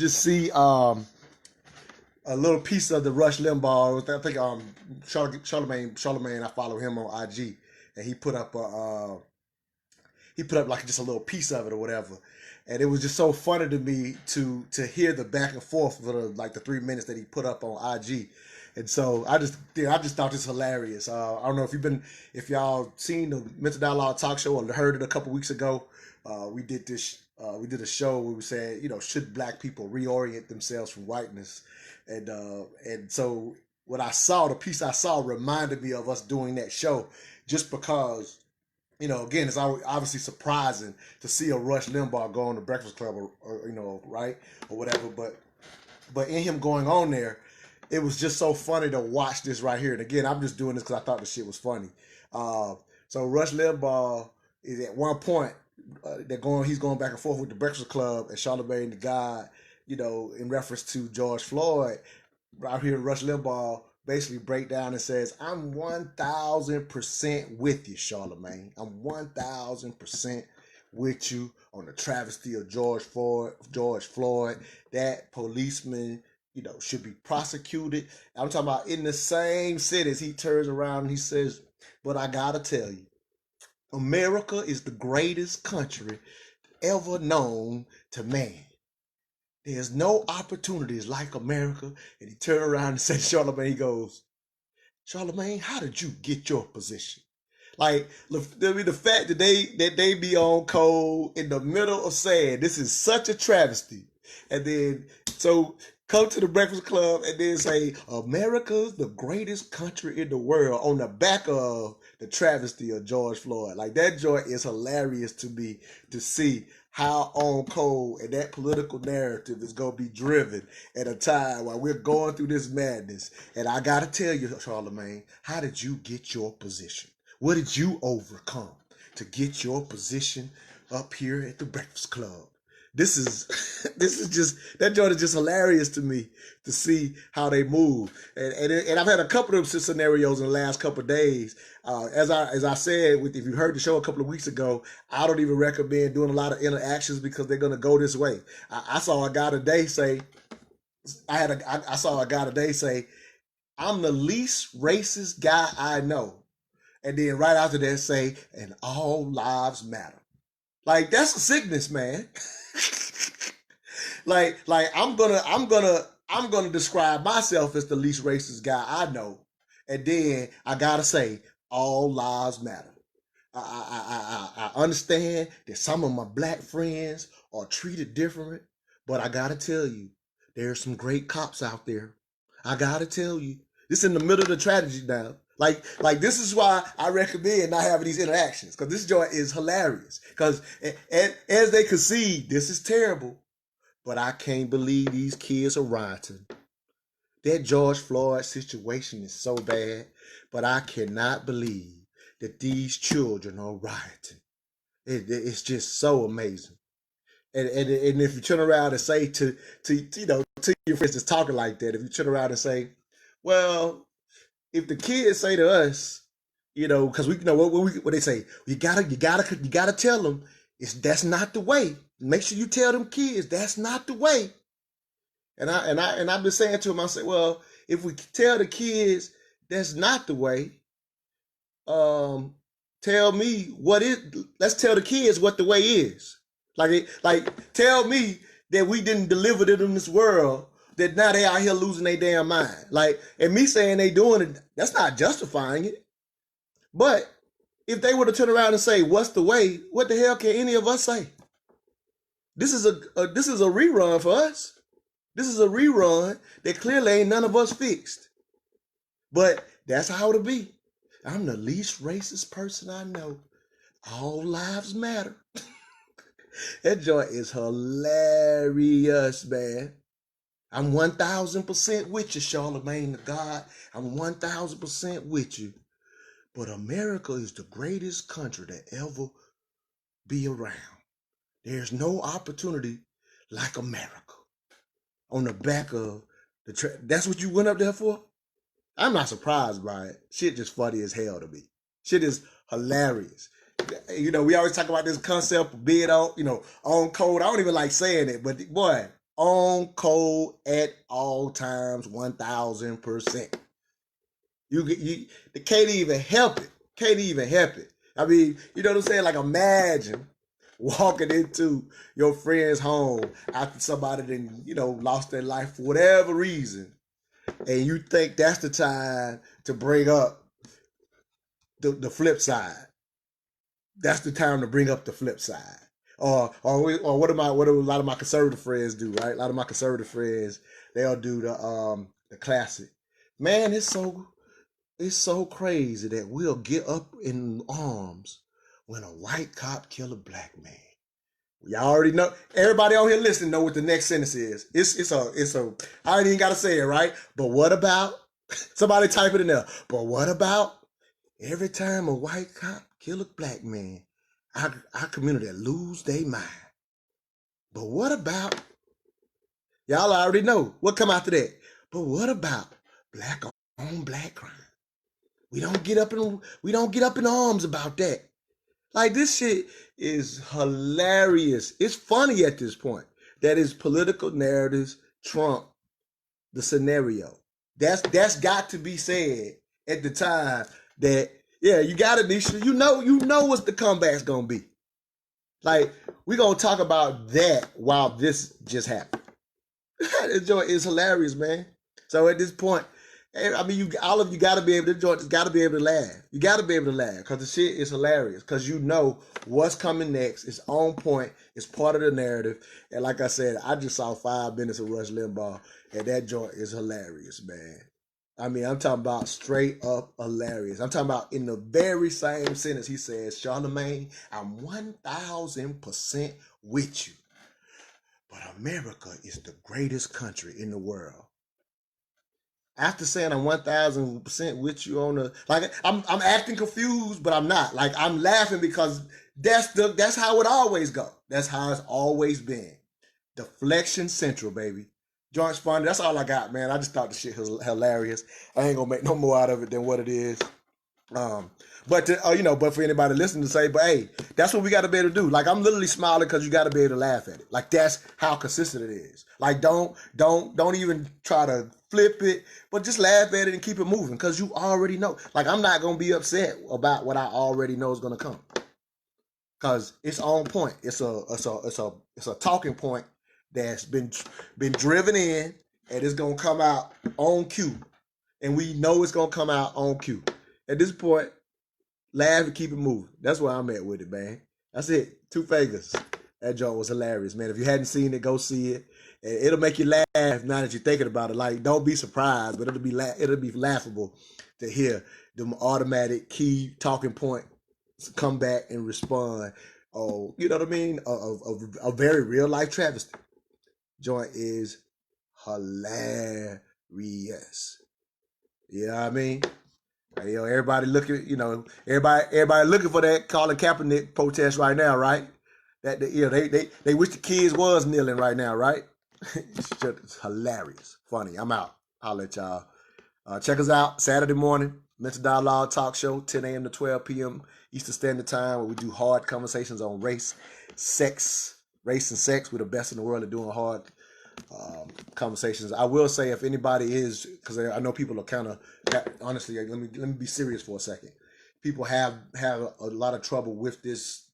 just see a little piece of the Rush Limbaugh. I think Charlemagne. I follow him on IG, and he put up like just a little piece of it or whatever, and it was just so funny to me to hear the back and forth for the 3 minutes that he put up on IG. And so I just thought this hilarious. I don't know if y'all seen the Mental Dialogue talk show or heard it a couple weeks ago. We did a show where we said, should black people reorient themselves from whiteness? And so the piece I saw reminded me of us doing that show, just because, again, it's obviously surprising to see a Rush Limbaugh go on the Breakfast Club or right, or whatever. But in him going on there, it was just so funny to watch this right here. And again, I'm just doing this because I thought the shit was funny. So Rush Limbaugh is at one point, he's going back and forth with the Breakfast Club and Charlemagne the God, in reference to George Floyd. Right here, Rush Limbaugh basically break down and says, "I'm 1,000% with you, Charlemagne. I'm 1,000% with you on the travesty of George Floyd. That policeman, should be prosecuted." I'm talking about in the same sentence, he turns around and he says, "But I gotta tell you, America is the greatest country ever known to man. There's no opportunities like America." And he turned around and said, Charlemagne, he goes, "Charlemagne, how did you get your position?" Like, the fact that they be on code in the middle of saying this is such a travesty, and then so come to the Breakfast Club and then say America's the greatest country in the world on the back of the travesty of George Floyd. Like, that joint is hilarious to me, to see how on code and that political narrative is going to be driven at a time while we're going through this madness. And I got to tell you, Charlemagne, how did you get your position? What did you overcome to get your position up here at the Breakfast Club? This is just, that joint is just hilarious to me to see how they move. And I've had a couple of scenarios in the last couple of days. As I said, if you heard the show a couple of weeks ago, I don't even recommend doing a lot of interactions because they're going to go this way. I saw a guy today say, "I'm the least racist guy I know." And then right after that say, "And all lives matter." Like, that's a sickness, man. like I'm gonna describe myself as the least racist guy I know, and then I gotta say all lives matter. I understand that some of my black friends are treated different, but I gotta tell you, there's some great cops out there. I gotta tell you, this in the middle of the tragedy now. Like this is why I recommend not having these interactions, because this joint is hilarious. Because as they concede, this is terrible, but I can't believe these kids are rioting. That George Floyd situation is so bad, but I cannot believe that these children are rioting. It's just so amazing. And if you turn around and say to your friends that's talking like that, if you turn around and say, well, if the kids say to us, because we know what they say, you gotta tell them that's not the way. Make sure you tell them kids that's not the way. And I've been saying to them, I say, well, if we tell the kids that's not the way, tell me what it. Let's tell the kids what the way is. Like tell me that we didn't deliver to them this world, that now they out here losing their damn mind. Like, and me saying they doing it, that's not justifying it. But if they were to turn around and say, what's the way, what the hell can any of us say? This is a rerun for us. This is a rerun that clearly ain't none of us fixed. But that's how it'll be. I'm the least racist person I know. All lives matter. That joint is hilarious, man. I'm 1,000% with you, Charlemagne the God. I'm 1,000% with you. But America is the greatest country to ever be around. There's no opportunity like America. On the back of the that's what you went up there for? I'm not surprised by it. Shit just funny as hell to me. Shit is hilarious. We always talk about this concept of being on code. I don't even like saying it, but boy, on code at all times, 1000%. They can't even help it. Can't even help it. I mean, you know what I'm saying? Like, imagine walking into your friend's home after somebody then, lost their life for whatever reason, and you think that's the time to bring up the flip side. That's the time to bring up the flip side. Or what do a lot of my conservative friends do, right? A lot of my conservative friends, they'll do the classic. Man, it's so crazy that we'll get up in arms when a white cop kill a black man. Y'all already know. Everybody out here listening know what the next sentence is. It's a. I ain't even gotta say it, right? But what about? Somebody type it in there. But what about every time a white cop kill a black man, our community lose their mind? But what about? Y'all already know what come after that. But what about black on black crime? We don't get up in arms about that. Like, this shit is hilarious. It's funny at this point that his political narratives trump the scenario. That's got to be said at the time that, yeah, you got it, Nisha. You know what the comeback's gonna be. Like, we're gonna talk about that while this just happened. It's hilarious, man. So at this point, I mean, all of you got to be able to enjoy it. Got to be able to laugh. You got to be able to laugh because the shit is hilarious. Because you know what's coming next. It's on point. It's part of the narrative. And like I said, I just saw 5 minutes of Rush Limbaugh, and that joint is hilarious, man. I mean, I'm talking about straight up hilarious. I'm talking about in the very same sentence he says, Charlamagne, I'm 1000% with you. But America is the greatest country in the world. After saying I'm 1000% with you on the, like, I'm acting confused, but I'm not. Like, I'm laughing because that's how it always go. That's how it's always been. Deflection Central, baby. Joint funny. That's all I got, man. I just thought the shit was hilarious. I ain't gonna make no more out of it than what it is. But for anybody listening to say, but hey, that's what we got to be able to do. Like, I'm literally smiling because you got to be able to laugh at it. Like, that's how consistent it is. Like, don't even try to flip it, but just laugh at it and keep it moving because you already know. Like, I'm not gonna be upset about what I already know is gonna come because it's on point. It's a talking point that's been driven in, and it's gonna come out on cue, and we know it's gonna come out on cue. At this point, laugh and keep it moving. That's where I'm at with it, man. That's it. 2 fingers. That joke was hilarious, man. If you hadn't seen it, go see it. And it'll make you laugh now that you're thinking about it. Like, don't be surprised, but it'll be laughable to hear them automatic key talking point come back and respond. Oh, you know what I mean? A very real life travesty. Joint is hilarious. You know what I mean? Everybody looking, everybody looking for that Colin Kaepernick protest right now, right? That they wish the kids was kneeling right now, right? It's hilarious, funny. I'm out. I'll let y'all check us out Saturday morning, Mental Dialogue Talk Show, 10 a.m. to 12 p.m. Eastern Standard Time, where we do hard conversations on race and sex. We're the best in the world at doing hard conversations. I will say, if anybody is, because I know people are kind of, honestly, let me be serious for a second. People have a lot of trouble with these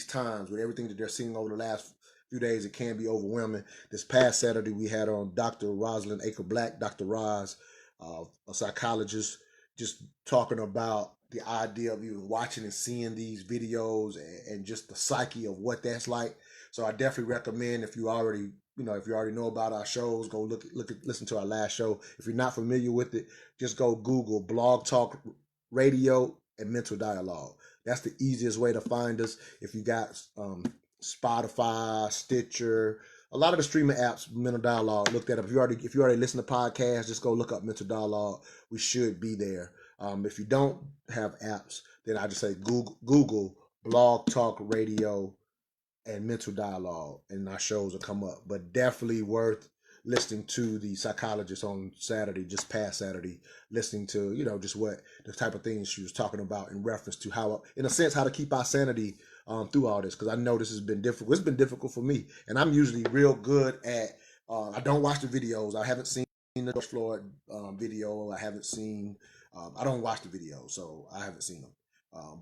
times, with everything that they're seeing over the last few days. It can be overwhelming. This past Saturday, we had on Dr. Rosalind Aker Black, Dr. Roz, a psychologist, just talking about the idea of even watching and seeing these videos and just the psyche of what that's like. So I definitely recommend, if you already know about our shows, go listen to our last show. If you're not familiar with it, just go Google Blog Talk Radio and Mental Dialogue. That's the easiest way to find us. If you got Spotify, Stitcher, a lot of the streaming apps, Mental Dialogue, look that up. If you already listen to podcasts, just go look up Mental Dialogue. We should be there. If you don't have apps, then I just say Google Blog Talk Radio and Mental Dialogue, and our shows will come up. But definitely worth listening to the psychologist on Saturday, just past Saturday, listening to, just what the type of things she was talking about in reference to how, in a sense, how to keep our sanity through all this. Because I know this has been difficult. It's been difficult for me. And I'm usually real good at I don't watch the videos. I haven't seen the George Floyd video. I haven't seen. I don't watch the videos, so I haven't seen them.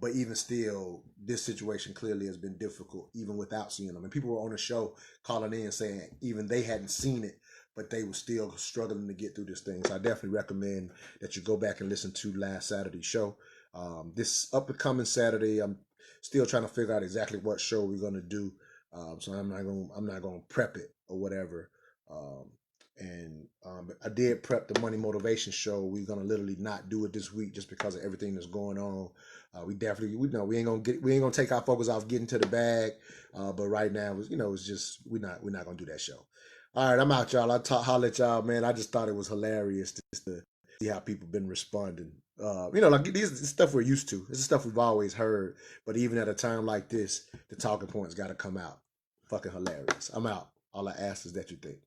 But even still, this situation clearly has been difficult, even without seeing them. And people were on the show calling in saying even they hadn't seen it, but they were still struggling to get through this thing. So I definitely recommend that you go back and listen to last Saturday's show. This up and coming Saturday, I'm still trying to figure out exactly what show we're gonna do. So I'm not gonna prep it or whatever. Um, but I did prep the money motivation show. We're gonna literally not do it this week just because of everything that's going on. We definitely we ain't gonna take our focus off getting to the bag. But right now, it's just we're not gonna do that show. All right, I'm out, y'all. Holler at y'all, man. I just thought it was hilarious just to see how people been responding. Like these stuff we're used to. This is stuff we've always heard. But even at a time like this, the talking points got to come out. Fucking hilarious. I'm out. All I ask is that you think.